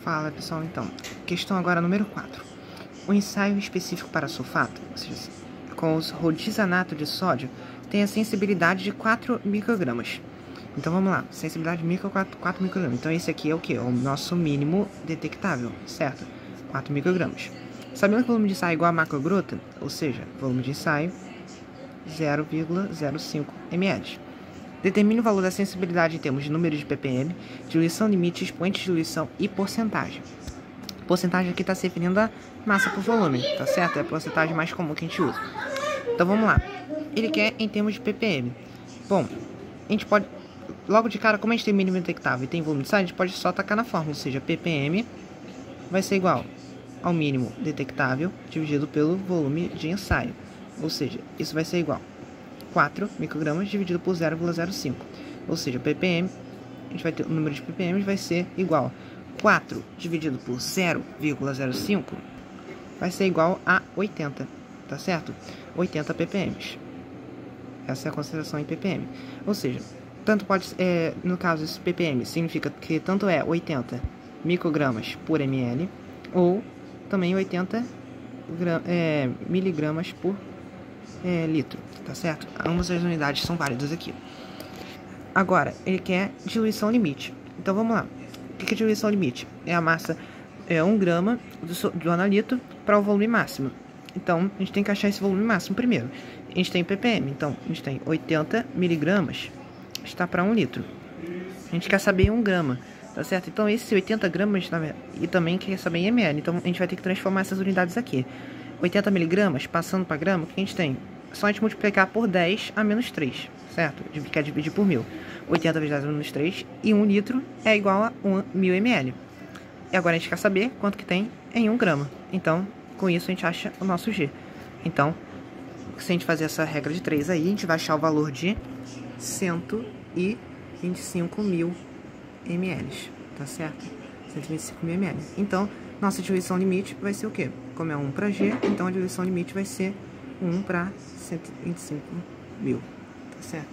Fala pessoal, então, questão agora número 4. O ensaio específico para sulfato, ou seja, com os rodizanato de sódio, tem a sensibilidade de 4 microgramas. Então vamos lá, sensibilidade de 4 microgramas. Então esse aqui é o que? É o nosso mínimo detectável, certo? 4 microgramas. Sabendo que o volume de ensaio é igual a macrogrota, ou seja, volume de ensaio 0,05 ml. Determine o valor da sensibilidade em termos de número de ppm, diluição limite, expoente de diluição e porcentagem. Porcentagem aqui está se referindo a massa por volume, tá certo? É a porcentagem mais comum que a gente usa. Então vamos lá. Ele quer em termos de ppm. Bom, a gente pode, logo de cara, como a gente tem mínimo detectável e tem volume de ensaio, a gente pode só tacar na fórmula, ou seja, ppm vai ser igual ao mínimo detectável dividido pelo volume de ensaio. Ou seja, isso vai ser igual 4 microgramas dividido por 0,05. Ou seja, ppm, a gente vai ter o número de ppm vai ser igual 4 dividido por 0,05 vai ser igual a 80, tá certo? 80 ppm. Essa é a concentração em ppm. Ou seja, tanto pode, no caso, esse ppm significa que tanto é 80 microgramas por ml ou também 80 miligramas por litro, tá certo? Ambas as unidades são válidas aqui. Agora, ele quer diluição limite. Então vamos lá. O que é diluição limite? É a massa, 1 grama do analito para o volume máximo. Então, a gente tem que achar esse volume máximo primeiro. A gente tem ppm, então a gente tem 80 miligramas, está para 1 litro. A gente quer saber em 1 grama, tá certo? Então, esse 80 gramas, e também quer saber em ml. Então, a gente vai ter que transformar essas unidades aqui. 80 miligramas, passando para grama, o que a gente tem? Só a gente multiplicar por 10 a menos 3, certo? Quer dividir por 1000. 80 vezes 10 a menos 3, e 1 litro é igual a 1000 ml. E agora a gente quer saber quanto que tem em 1 grama. Então, com isso a gente acha o nosso G. Então, se a gente fazer essa regra de 3 aí, a gente vai achar o valor de 125 mil ml, tá certo? 125 mil ml. Então, nossa diluição limite vai ser o quê? Como é 1 para G, então a diluição limite vai ser 1 para 125 mil, tá certo?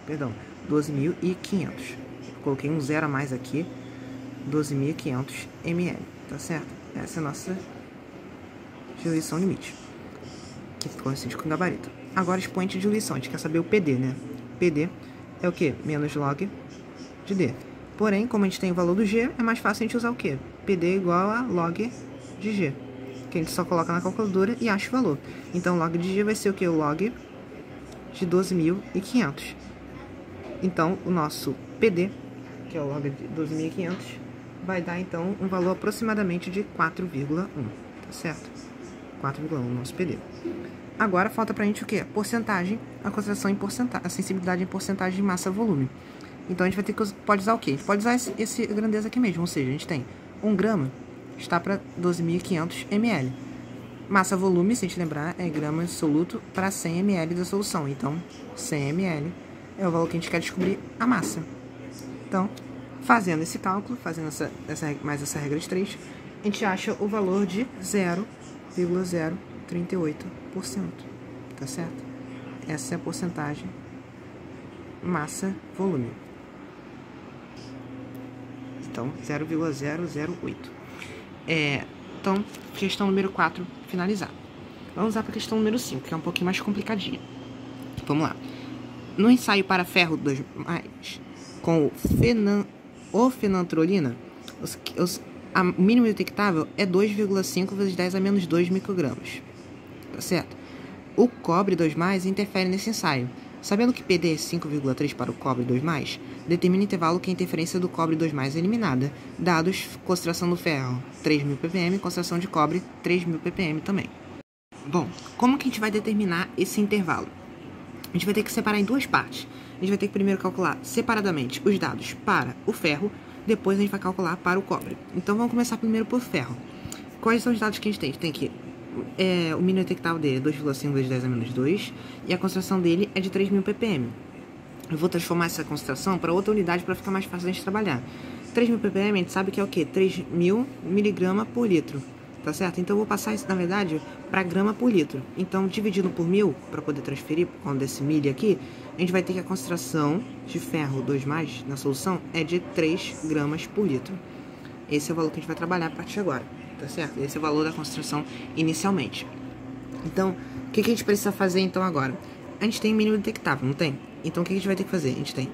Perdão, 12.500. Coloquei um zero a mais aqui, 12.500 ml, tá certo? Essa é a nossa diluição limite, que coincide com o gabarito. Agora, expoente de diluição, a gente quer saber o PD, né? PD é o que? Menos log de D. Porém, como a gente tem o valor do G, é mais fácil a gente usar o quê? PD igual a log de G, que a gente só coloca na calculadora e acha o valor. Então, log de G vai ser o que? O log de 12.500. Então, o nosso PD, que é o log de 12.500, vai dar, então, um valor aproximadamente de 4,1, tá certo? 4,1 o nosso PD. Agora, falta pra gente o quê? Porcentagem, a concentração em porcentagem, a sensibilidade em porcentagem de massa-volume. Então, a gente vai ter que pode usar o quê? A gente pode usar esse grandeza aqui mesmo, ou seja, a gente tem 1 grama, está para 12.500 ml. Massa-volume, se a gente lembrar, é grama absoluto para 100 ml da solução. Então, 100 ml é o valor que a gente quer descobrir a massa. Então, fazendo esse cálculo, fazendo mais essa regra de 3, a gente acha o valor de 0,038%, tá certo? Essa é a porcentagem massa-volume. Então, 0,008. Então, questão número 4 finalizada. Vamos lá para a questão número 5, que é um pouquinho mais complicadinha. Vamos lá. No ensaio para ferro 2+, com o fenantrolina, o mínimo detectável é 2,5 vezes 10 a menos 2 microgramas. Tá certo? O cobre 2+, interfere nesse ensaio. Sabendo que PD é 5,3 para o cobre 2+, determina o intervalo que a interferência do cobre 2+ é eliminada. Dados, concentração do ferro 3.000 ppm, concentração de cobre 3.000 ppm também. Bom, como que a gente vai determinar esse intervalo? A gente vai ter que separar em duas partes. A gente vai ter que primeiro calcular separadamente os dados para o ferro, depois a gente vai calcular para o cobre. Então vamos começar primeiro por ferro. Quais são os dados que a gente tem? A gente tem que o mínimo detectável dele é 2,5 vezes 10 a menos 2 e a concentração dele é de 3.000 ppm. Eu vou transformar essa concentração para outra unidade para ficar mais fácil a gente trabalhar. 3.000 ppm a gente sabe que é o que? 3.000 miligrama por litro, tá certo? Então eu vou passar isso, na verdade, para grama por litro. Então, dividindo por 1000, para poder transferir por conta desse milho aqui, a gente vai ter que a concentração de ferro 2+, na solução, é de 3 gramas por litro. Esse é o valor que a gente vai trabalhar a partir de agora, tá certo? Esse é o valor da concentração inicialmente. Então, o que a gente precisa fazer então agora? A gente tem mínimo detectável, não tem? Então, o que a gente vai ter que fazer? A gente tem...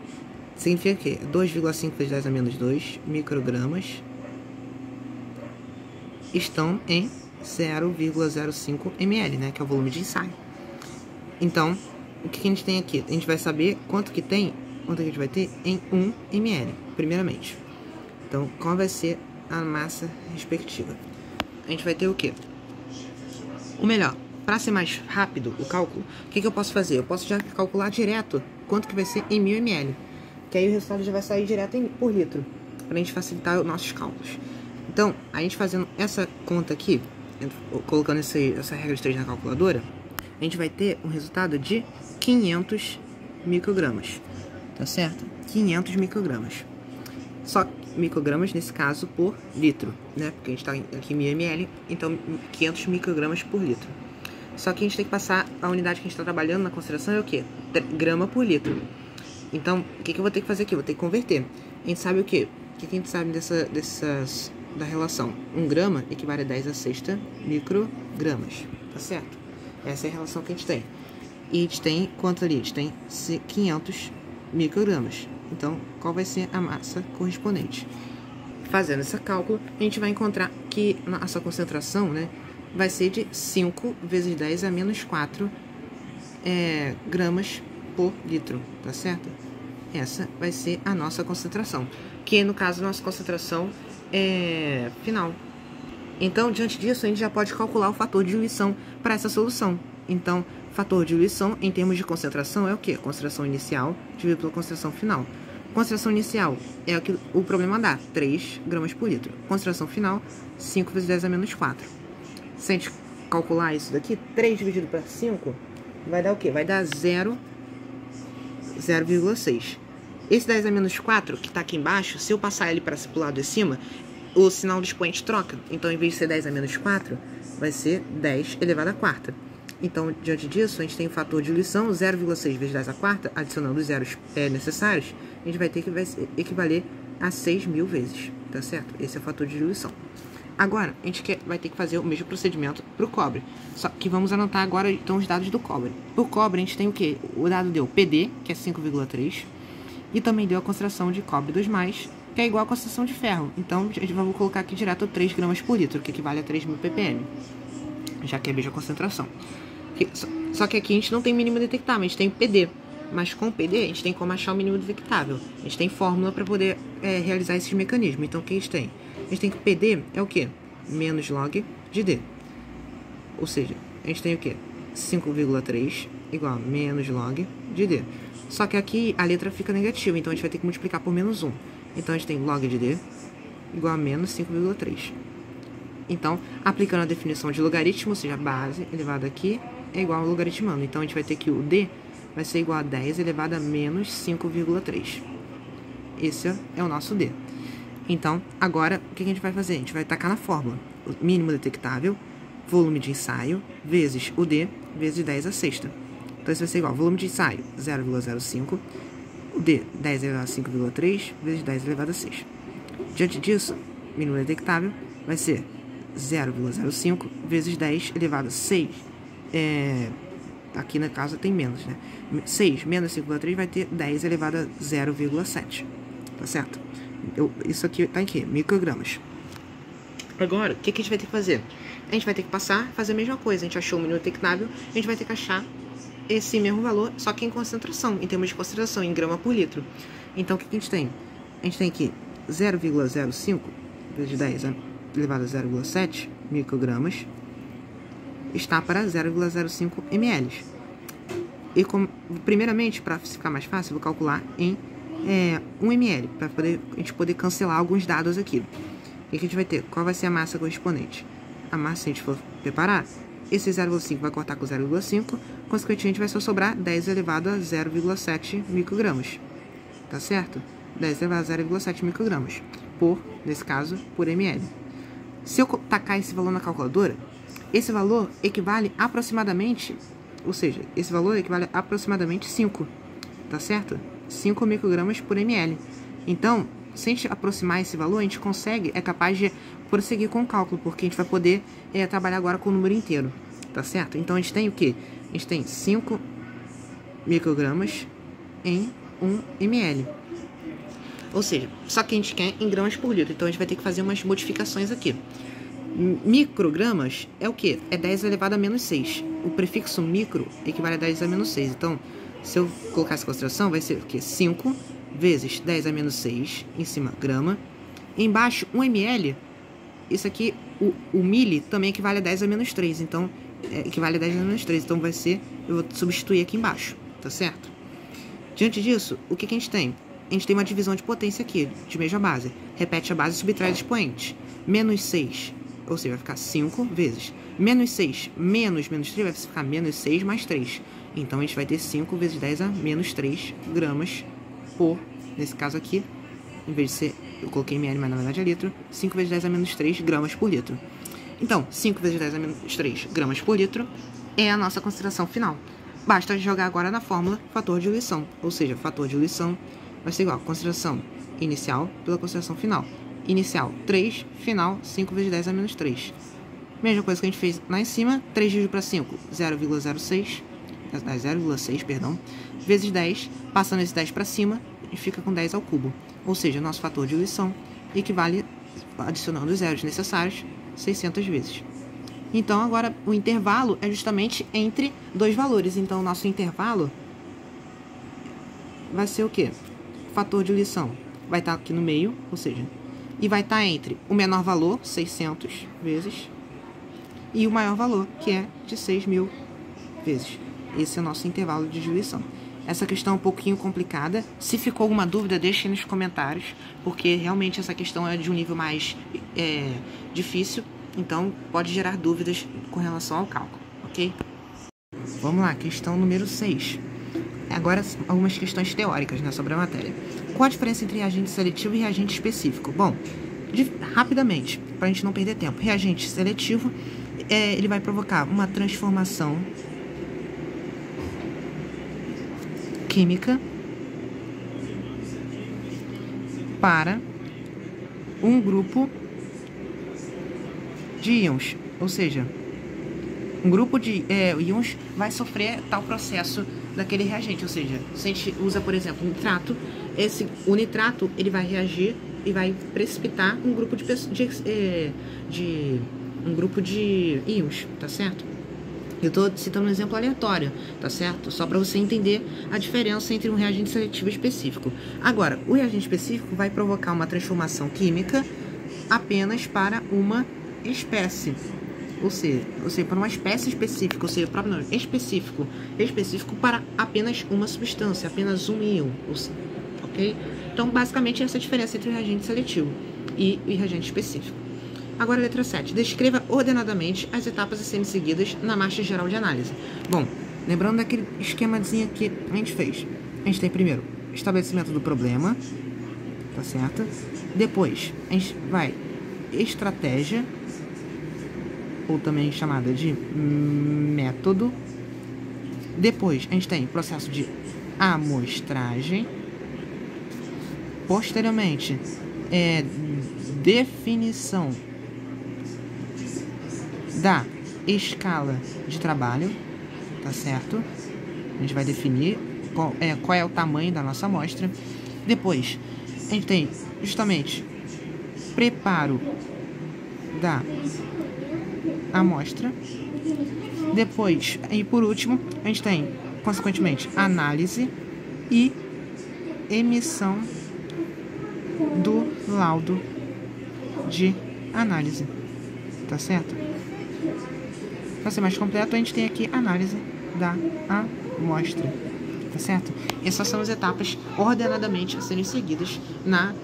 Significa que 2,5 vezes 10 a menos 2 microgramas estão em 0,05 ml, né? Que é o volume de ensaio. Então, o que a gente tem aqui? A gente vai saber quanto que tem, quanto que a gente vai ter em 1 ml, primeiramente. Então, qual vai ser a massa respectiva? A gente vai ter o quê? O melhor, para ser mais rápido o cálculo, o que eu posso fazer? Eu posso já calcular direto quanto que vai ser em 1000 ml. Que aí o resultado já vai sair direto por litro, para a gente facilitar os nossos cálculos. Então, a gente fazendo essa conta aqui, colocando essa regra de 3 na calculadora, a gente vai ter um resultado de 500 microgramas, tá certo? 500 microgramas. Só microgramas, nesse caso, por litro, né? Porque a gente está aqui em 1000 ml, então 500 microgramas por litro. Só que a gente tem que passar, a unidade que a gente está trabalhando na consideração é o quê? Grama por litro. Então, o que eu vou ter que fazer aqui? Eu vou ter que converter. A gente sabe o quê? O que a gente sabe da relação? 1 grama equivale a 10 a sexta microgramas, tá certo? Essa é a relação que a gente tem. E a gente tem quanto ali? A gente tem 500 microgramas. Então, qual vai ser a massa correspondente? Fazendo esse cálculo, a gente vai encontrar que a nossa concentração, né, vai ser de 5 vezes 10 a menos 4 gramas por litro, tá certo? Essa vai ser a nossa concentração, que no caso a nossa concentração é final. Então, diante disso, a gente já pode calcular o fator de diluição para essa solução. Então, fator de diluição em termos de concentração é o quê? Concentração inicial dividido pela concentração final. Concentração inicial é o que o problema dá, 3 gramas por litro. Concentração final, 5 vezes 10 a menos 4. Se a gente calcular isso daqui, 3 dividido para 5, vai dar o quê? Vai dar 0,6. Esse 10 a menos 4, que está aqui embaixo, se eu passar ele para o lado de cima, o sinal do expoente troca. Então, em vez de ser 10 a menos 4, vai ser 10 elevado à quarta. Então, diante disso, a gente tem o fator de diluição, 0,6 vezes 10 à quarta, adicionando os zeros necessários, a gente vai ter que equivaler a 6.000 vezes, tá certo? Esse é o fator de diluição. Agora, a gente vai ter que fazer o mesmo procedimento para o cobre. Só que vamos anotar agora, então, os dados do cobre. Para o cobre, a gente tem o quê? O dado deu PD, que é 5,3, e também deu a concentração de cobre 2+, que é igual à concentração de ferro. Então, vamos colocar aqui direto 3 gramas por litro, que equivale a 3.000 ppm, já que é a mesma concentração. Só que aqui a gente não tem mínimo detectável, a gente tem o PD. Mas com o PD, a gente tem como achar o mínimo detectável. A gente tem fórmula para poder realizar esses mecanismos. Então, o que a gente tem? A gente tem que PD é o quê? Menos log de D. Ou seja, a gente tem o quê? 5,3 igual a menos log de D. Só que aqui a letra fica negativa, então a gente vai ter que multiplicar por menos 1. Então, a gente tem log de D igual a menos 5,3. Então, aplicando a definição de logaritmo, ou seja, a base elevada aqui é igual ao logaritmando. Então, a gente vai ter que o D vai ser igual a 10 elevado a menos 5,3. Esse é o nosso D. Então, agora, o que a gente vai fazer? A gente vai tacar na fórmula. O mínimo detectável, volume de ensaio, vezes o D, vezes 10 a sexta. Então, isso vai ser igual. Volume de ensaio, 0,05. O D, 10 elevado a 5,3, vezes 10 elevado a 6. Diante disso, mínimo detectável vai ser 0,05 vezes 10 elevado a 6. Aqui na casa tem menos, né? 6 menos 5,3 vai ter 10 elevado a 0,7. Tá certo? Isso aqui tá em quê? Microgramas. Agora, o que a gente vai ter que fazer? A gente vai ter que fazer a mesma coisa. A gente achou o mínimo detectável, a gente vai ter que achar esse mesmo valor, só que em concentração, em termos de concentração, em grama por litro. Então, o que a gente tem? A gente tem aqui 0,05 vezes 10 elevado a 0,7 microgramas está para 0,05 ml. E primeiramente, para ficar mais fácil, eu vou calcular em 1 ml, para a gente poder cancelar alguns dados aqui. O que a gente vai ter? Qual vai ser a massa correspondente? A massa, se a gente for preparar, esse 0,5 vai cortar com 0,5, consequentemente vai só sobrar 10 elevado a 0,7 microgramas. Tá certo? 10 elevado a 0,7 microgramas, nesse caso, por ml. Se eu tacar esse valor na calculadora, esse valor equivale aproximadamente, ou seja, esse valor equivale a aproximadamente 5, tá certo? 5 microgramas por ml. Então, se a gente aproximar esse valor, a gente consegue, é capaz de prosseguir com o cálculo, porque a gente vai poder trabalhar agora com o número inteiro, tá certo? Então a gente tem o quê? A gente tem 5 microgramas em 1 ml. Ou seja, só que a gente quer em gramas por litro, então a gente vai ter que fazer umas modificações aqui. Microgramas é o quê? É 10 elevado a menos 6. O prefixo micro equivale a 10 a menos 6. Então, se eu colocar essa consideração, vai ser o quê? 5 vezes 10 a menos 6, em cima, grama. Embaixo, 1 ml, isso aqui, o mili também equivale a 10 a menos 3. Então, equivale a 10 a menos 3. Então, vai ser, eu vou substituir aqui embaixo, tá certo? Diante disso, o que a gente tem? A gente tem uma divisão de potência aqui, de mesma base. Repete a base e subtrai os expoentes. Menos 6, ou seja, vai ficar 5 vezes. Menos 6 menos 3 vai ficar menos 6 mais 3. Então, a gente vai ter 5 vezes 10 a menos 3 gramas por, nesse caso aqui, em vez de ser, eu coloquei ml, mas na verdade é litro, 5 vezes 10 a menos 3 gramas por litro. Então, 5 vezes 10 a menos 3 gramas por litro é a nossa concentração final. Basta jogar agora na fórmula fator de diluição, ou seja, fator de diluição vai ser igual a concentração inicial pela concentração final. Inicial, 3, final, 5 vezes 10 a menos 3. Mesma coisa que a gente fez lá em cima, 3 dividido para 5, 0,06, 0,6, perdão, vezes 10, passando esse 10 para cima, e fica com 10 ao cubo. Ou seja, nosso fator de diluição equivale, adicionando os zeros necessários, 600 vezes. Então, agora, o intervalo é justamente entre dois valores. Então, o nosso intervalo vai ser o quê? Fator de diluição vai estar aqui no meio, ou seja, e vai estar entre o menor valor, 600 vezes, e o maior valor, que é de 6.000 vezes. Esse é o nosso intervalo de diluição. Essa questão é um pouquinho complicada. Se ficou alguma dúvida, deixe nos comentários, porque realmente essa questão é de um nível mais difícil, então pode gerar dúvidas com relação ao cálculo, ok? Vamos lá, questão número 6. Agora, algumas questões teóricas, né, sobre a matéria. Qual a diferença entre reagente seletivo e reagente específico? Bom, rapidamente, para a gente não perder tempo. Reagente seletivo, ele vai provocar uma transformação química para um grupo de íons, ou seja, um grupo de íons vai sofrer tal processo daquele reagente, ou seja, se a gente usa, por exemplo, nitrato, o nitrato ele vai reagir e vai precipitar um grupo um grupo de íons, tá certo? Eu estou citando um exemplo aleatório, tá certo? Só para você entender a diferença entre um reagente seletivo e específico. Agora, o reagente específico vai provocar uma transformação química apenas para uma espécie. Ou seja, para uma espécie específica, ou seja, o próprio nome específico para apenas uma substância, apenas um íon, ok? Então, basicamente, essa é a diferença entre o reagente seletivo e o reagente específico. Agora, letra 7. Descreva ordenadamente as etapas a serem seguidas na marcha geral de análise. Bom, lembrando daquele esquemazinho que a gente fez. A gente tem primeiro estabelecimento do problema, tá certo? Depois, a gente vai estratégia, ou também chamada de método. Depois, a gente tem processo de amostragem. Posteriormente, definição da escala de trabalho, tá certo? A gente vai definir qual é o tamanho da nossa amostra. Depois, a gente tem justamente preparo da amostra. Depois, e por último, a gente tem, consequentemente, análise e emissão do laudo de análise, tá certo? Para ser mais completo, a gente tem aqui análise da amostra, tá certo? Essas são as etapas ordenadamente a serem seguidas na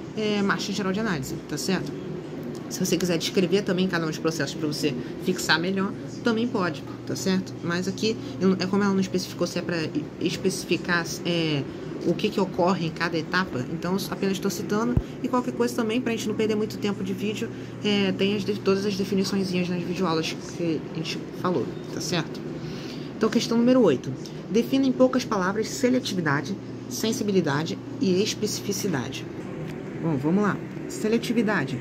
marcha geral de análise, tá certo? Se você quiser descrever também cada um dos processos para você fixar melhor, também pode, tá certo? Mas aqui, como ela não especificou se é para especificar o que ocorre em cada etapa, então eu apenas estou citando. E qualquer coisa também, para a gente não perder muito tempo de vídeo, tem todas as definiçõezinhas nas videoaulas que a gente falou, tá certo? Então, questão número 8. Defina em poucas palavras seletividade, sensibilidade e especificidade. Bom, vamos lá. Seletividade.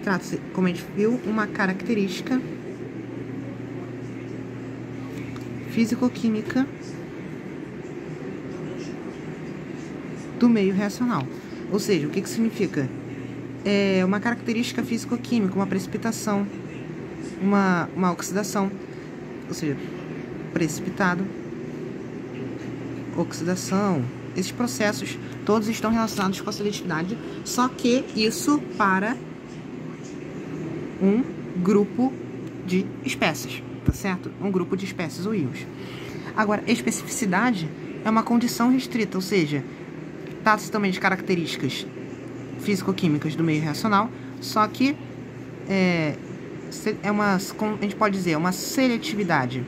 Trata-se, como a gente viu, uma característica físico-química do meio reacional. Ou seja, o que significa? É uma característica físico-química, uma precipitação, uma oxidação, ou seja, precipitado, oxidação, esses processos todos estão relacionados com a seletividade, só que isso para um grupo de espécies, tá certo? Um grupo de espécies ou íons. Agora, especificidade é uma condição restrita, ou seja, trata-se também de características físico-químicas do meio reacional, só que a gente pode dizer, uma seletividade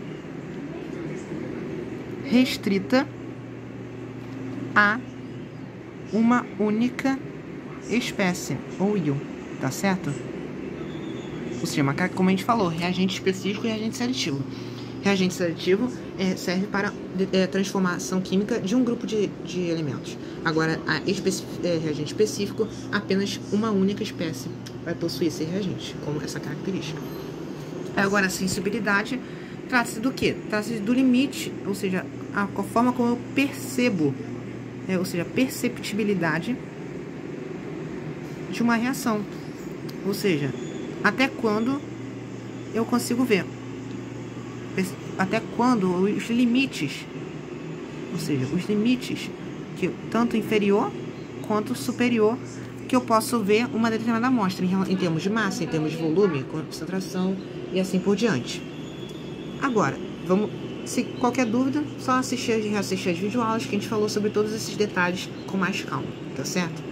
restrita a uma única espécie ou íon, tá certo? Ou seja, como a gente falou, reagente específico e reagente seletivo. Reagente seletivo serve para transformação química de um grupo de elementos. Agora, reagente específico, apenas uma única espécie vai possuir esse reagente, como essa característica. Agora, a sensibilidade trata-se do quê? Trata-se do limite, ou seja, a forma como eu percebo, ou seja, a perceptibilidade de uma reação. Ou seja, até quando eu consigo ver. Até quando os limites, ou seja, os limites que tanto inferior quanto superior que eu posso ver uma determinada amostra em termos de massa, em termos de volume, concentração e assim por diante. Agora, se qualquer dúvida, só reassistir as videoaulas que a gente falou sobre todos esses detalhes com mais calma, tá certo?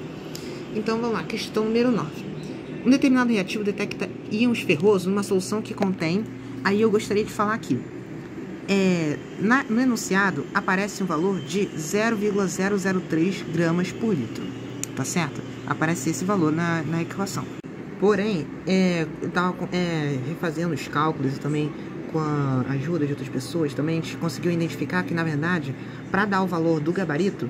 Então vamos lá, questão número 9. Um determinado reativo detecta íons ferrosos numa solução que contém... Aí eu gostaria de falar aqui. No enunciado aparece um valor de 0,003 gramas por litro. Tá certo? Aparece esse valor na equação. Porém, eu estava refazendo os cálculos e também com a ajuda de outras pessoas também, a gente conseguiu identificar que, na verdade, para dar o valor do gabarito,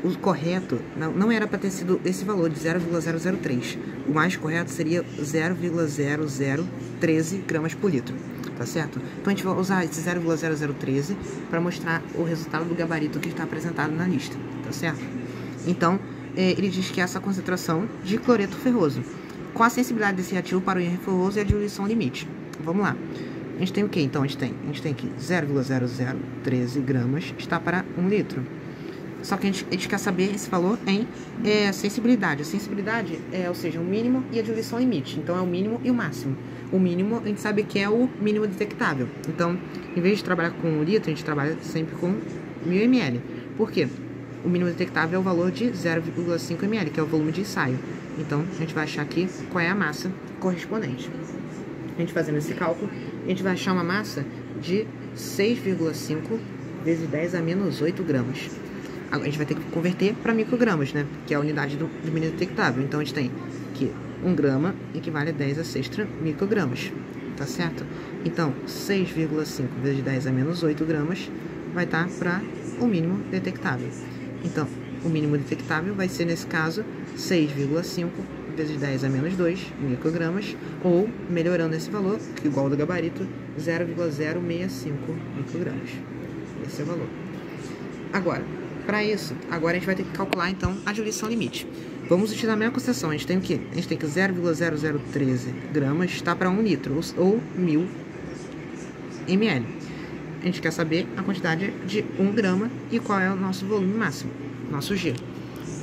o correto não era para ter sido esse valor de 0,003. O mais correto seria 0,0013 gramas por litro, tá certo? Então a gente vai usar esse 0,0013 para mostrar o resultado do gabarito que está apresentado na lista, tá certo? Então, ele diz que essa concentração de cloreto ferroso, com a sensibilidade desse reativo para o íon ferroso e a diluição limite. Vamos lá. A gente tem o que? Então, a gente tem que 0,0013 gramas está para 1 litro. Só que a gente quer saber esse valor em sensibilidade. A sensibilidade ou seja, o mínimo e a diluição limite. Então, é o mínimo e o máximo. O mínimo, a gente sabe que é o mínimo detectável. Então, em vez de trabalhar com 1 litro, a gente trabalha sempre com 1000 ml. Por quê? O mínimo detectável é o valor de 0,5 ml, que é o volume de ensaio. Então, a gente vai achar aqui qual é a massa correspondente. A gente fazendo esse cálculo, a gente vai achar uma massa de 6,5 vezes 10 a menos 8 gramas. Agora, a gente vai ter que converter para microgramas, né? Que é a unidade do mínimo detectável. Então, a gente tem que 1 grama equivale a 10 a 6 microgramas, tá certo? Então, 6,5 vezes 10 a menos 8 gramas vai estar para o mínimo detectável. Então, o mínimo detectável vai ser, nesse caso, 6,5 vezes 10 a menos 2 microgramas, ou, melhorando esse valor, que é igual ao do gabarito, 0,065 microgramas. Esse é o valor. Agora, para isso, agora a gente vai ter que calcular, então, a diluição limite. Vamos utilizar a mesma concepção. A gente tem o quê? A gente tem que 0,0013 gramas está para 1 litro, ou 1000 ml. A gente quer saber a quantidade de 1 grama e qual é o nosso volume máximo, nosso G.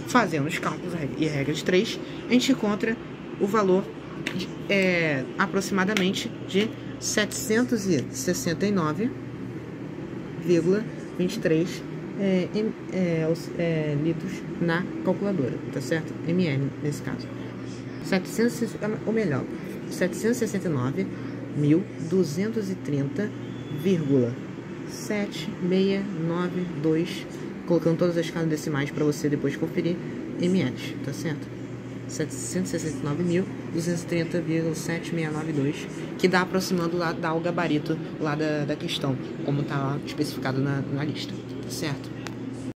Fazendo os cálculos e a regra de 3, a gente encontra o valor aproximadamente de 769,23 litros na calculadora, tá certo? ml nesse caso. 769.230,7692, colocando todas as escalas decimais para você depois conferir, ml, tá certo? 769.230,7692, que dá aproximando lá, dá o gabarito lá da questão, como tá lá especificado na lista, tá certo?